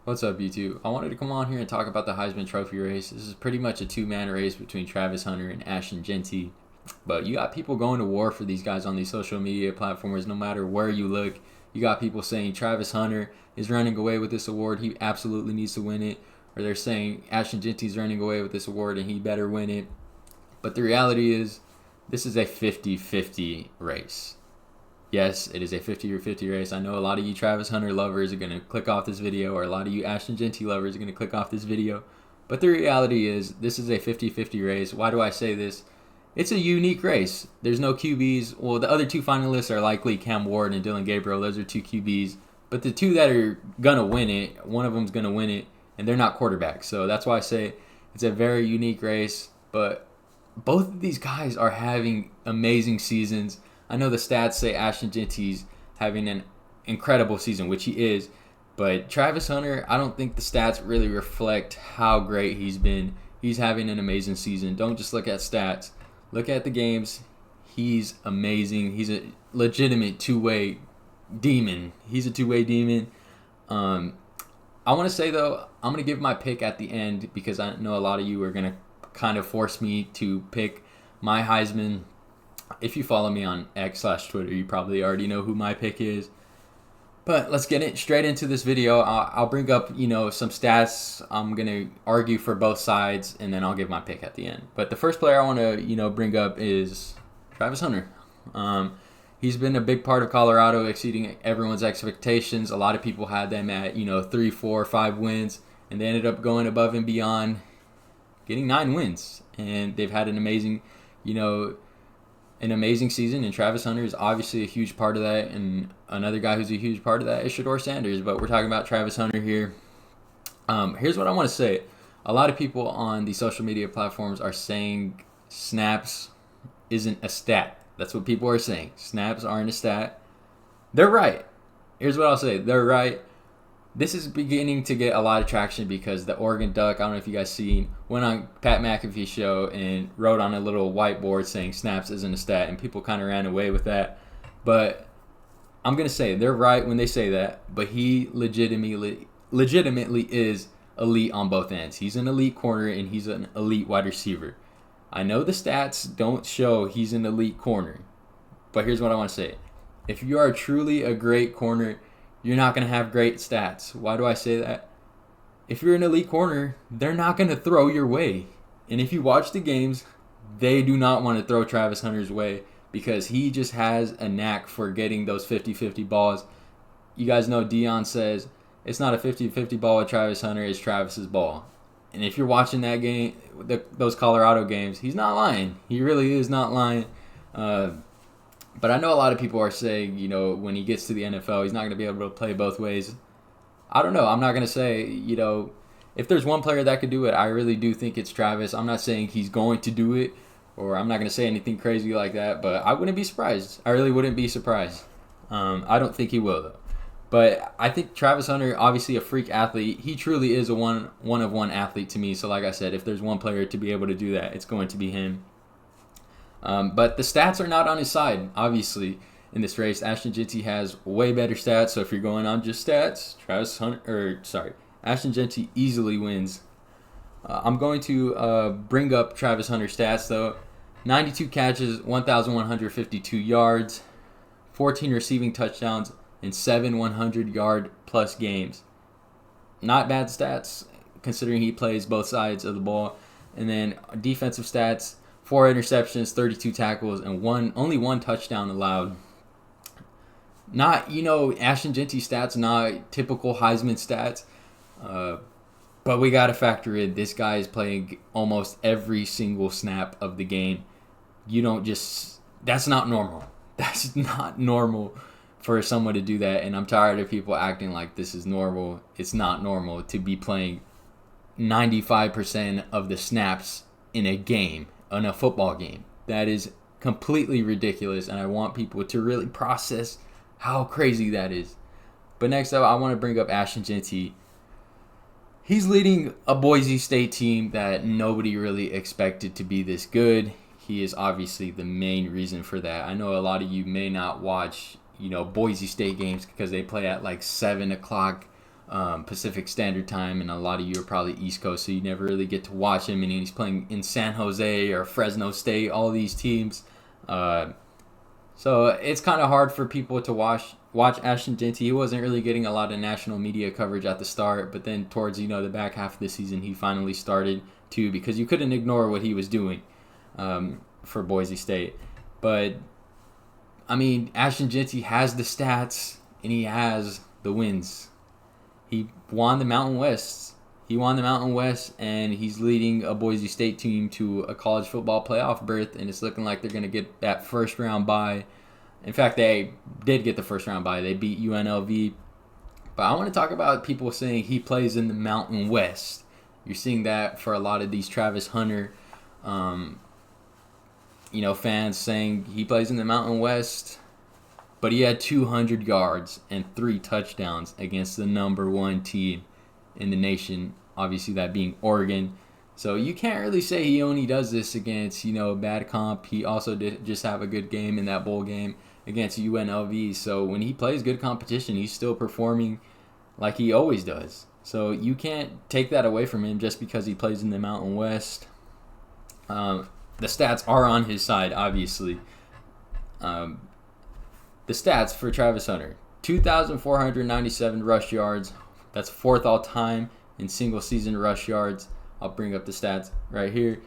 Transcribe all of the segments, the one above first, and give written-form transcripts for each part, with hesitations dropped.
What's up, YouTube? I wanted to come on here and talk about the Heisman Trophy race. This is pretty much a two-man race between Travis Hunter and Ashton Jeanty. But you got people going to war for these guys on these social media platforms no matter where you look. You got people saying Travis Hunter is running away with this award. He absolutely needs to win it. Or they're saying Ashton Jeanty is running away with this award and he better win it. But the reality is, this is a 50-50 race. Yes, it is a 50-50 race. I know a lot of you Travis Hunter lovers are going to click off this video, or a lot of you Ashton Jeanty lovers are going to click off this video. But the reality is, this is a 50-50 race. Why do I say this? It's a unique race. There's no QBs. Well, the other two finalists are likely Cam Ward and Dylan Gabriel. Those are two QBs. But the two that are going to win it, one of them's going to win it, and they're not quarterbacks. So that's why I say it's a very unique race. But both of these guys are having amazing seasons. I know the stats say Ashton Jeanty's having an incredible season, which he is. But Travis Hunter, I don't think the stats really reflect how great he's been. He's having an amazing season. Don't just look at stats. Look at the games. He's amazing. He's a legitimate two-way demon. He's a two-way demon. I want to say, though, I'm going to give my pick at the end because I know a lot of you are going to kind of force me to pick my Heisman. If you follow me on X/Twitter, you probably already know who my pick is. But let's get it straight into this video. I'll bring up, some stats. I'm going to argue for both sides, and then I'll give my pick at the end. But the first player I want to, bring up is Travis Hunter. He's been a big part of Colorado, exceeding everyone's expectations. A lot of people had them at, 3, 4, 5 wins, and they ended up going above and beyond, getting 9 wins. And they've had an amazing, an amazing season, and Travis Hunter is obviously a huge part of that, and another guy who's a huge part of that is Shedeur Sanders, but we're talking about Travis Hunter here. Here's what I want to say. A lot of people on the social media platforms are saying snaps isn't a stat. That's what people are saying. Snaps aren't a stat. They're right. Here's what I'll say. They're right. This is beginning to get a lot of traction because the Oregon Duck, I don't know if you guys seen, went on Pat McAfee's show and wrote on a little whiteboard saying snaps isn't a stat, and people kind of ran away with that. But I'm going to say they're right when they say that, but he legitimately is elite on both ends. He's an elite corner and he's an elite wide receiver. I know the stats don't show he's an elite corner, but here's what I want to say. If you are truly a great corner, you're not going to have great stats. Why do I say that? If you're an elite corner, they're not going to throw your way. And if you watch the games, they do not want to throw Travis Hunter's way because he just has a knack for getting those 50-50 balls. You guys know Dion says it's not a 50-50 ball with Travis Hunter, it's Travis's ball. And if you're watching that game, those Colorado games, he's not lying. He really is not lying. But I know a lot of people are saying, when he gets to the NFL, he's not going to be able to play both ways. I don't know. I'm not going to say, if there's one player that could do it, I really do think it's Travis. I'm not saying he's going to do it, or I'm not going to say anything crazy like that, but I wouldn't be surprised. I really wouldn't be surprised. I don't think he will, though. But I think Travis Hunter, obviously a freak athlete. He truly is a one-of-one athlete to me. So like I said, if there's one player to be able to do that, it's going to be him. But the stats are not on his side, obviously, in this race. Ashton Jeanty has way better stats, so if you're going on just stats, Ashton Jeanty easily wins. I'm going to bring up Travis Hunter's stats, though. 92 catches, 1,152 yards, 14 receiving touchdowns, and 7 100-yard-plus games. Not bad stats, considering he plays both sides of the ball. And then defensive stats, 4 interceptions, 32 tackles, and only one touchdown allowed. Not, Ashton Jeanty stats, not typical Heisman stats. But we got to factor in this guy is playing almost every single snap of the game. That's not normal. That's not normal for someone to do that. And I'm tired of people acting like this is normal. It's not normal to be playing 95% of the snaps in a game. In a football game. That is completely ridiculous, and I want people to really process how crazy that is. But next up, I want to bring up Ashton Jeanty. He's leading a Boise State team that nobody really expected to be this good. He is obviously the main reason for that. I know a lot of you may not watch, Boise State games because they play at like 7 o'clock Pacific Standard Time, and a lot of you are probably East Coast, so you never really get to watch him. And he's playing in San Jose or Fresno State, all these teams. So it's kind of hard for people to watch Ashton Jeanty. He wasn't really getting a lot of national media coverage at the start, but then towards the back half of the season, he finally started to, because you couldn't ignore what he was doing for Boise State. But I mean, Ashton Jeanty has the stats and he has the wins. He won the Mountain West. And he's leading a Boise State team to a college football playoff berth, and it's looking like they're going to get that first round bye. In fact, they did get the first round bye. They beat UNLV. But I want to talk about people saying he plays in the Mountain West. You're seeing that for a lot of these Travis Hunter, fans saying he plays in the Mountain West. But he had 200 yards and 3 touchdowns against the number 1 team in the nation, obviously that being Oregon. So you can't really say he only does this against, bad comp. He also did just have a good game in that bowl game against UNLV. So when he plays good competition, he's still performing like he always does. So you can't take that away from him just because he plays in the Mountain West. The stats are on his side, obviously. The stats for Travis Hunter: 2,497 rush yards. That's 4th all-time in single-season rush yards. I'll bring up the stats right here.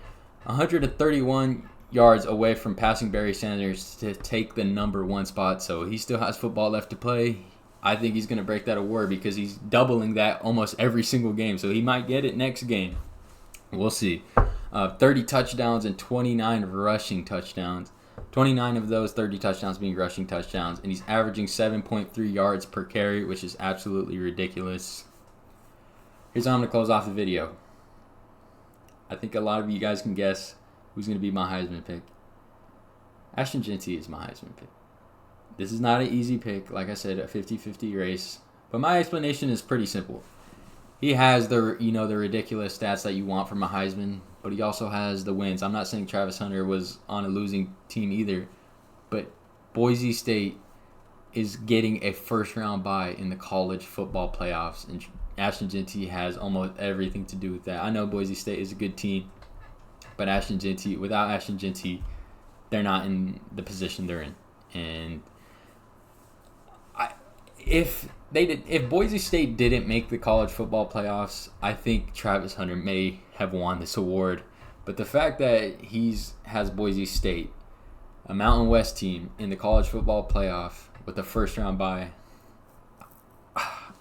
131 yards away from passing Barry Sanders to take the number 1 spot. So he still has football left to play. I think he's going to break that award because he's doubling that almost every single game. So he might get it next game. We'll see. 30 touchdowns and 29 rushing touchdowns. 29 of those 30 touchdowns being rushing touchdowns, and he's averaging 7.3 yards per carry, which is absolutely ridiculous. Here's how I'm going to close off the video. I think a lot of you guys can guess who's going to be my Heisman pick. Ashton Jeanty is my Heisman pick. This is not an easy pick, like I said, a 50-50 race, but my explanation is pretty simple. He has the ridiculous stats that you want from a Heisman, but he also has the wins. I'm not saying Travis Hunter was on a losing team either, but Boise State is getting a first-round bye in the college football playoffs, and Ashton Jeanty has almost everything to do with that. I know Boise State is a good team, but without Ashton Jeanty, they're not in the position they're in. And if Boise State didn't make the college football playoffs, I think Travis Hunter may have won this award. But the fact that has Boise State, a Mountain West team, in the college football playoff with a first round bye,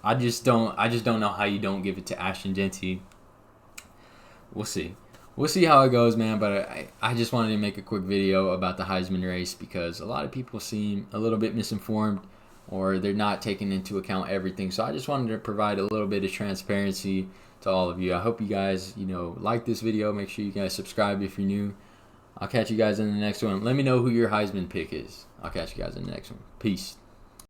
I just don't know how you don't give it to Ashton Jeanty. We'll see. We'll see how it goes, man. But I just wanted to make a quick video about the Heisman race because a lot of people seem a little bit misinformed, or they're not taking into account everything. So I just wanted to provide a little bit of transparency to all of you. I hope you guys, like this video. Make sure you guys subscribe if you're new. I'll catch you guys in the next one. Let me know who your Heisman pick is. I'll catch you guys in the next one. Peace.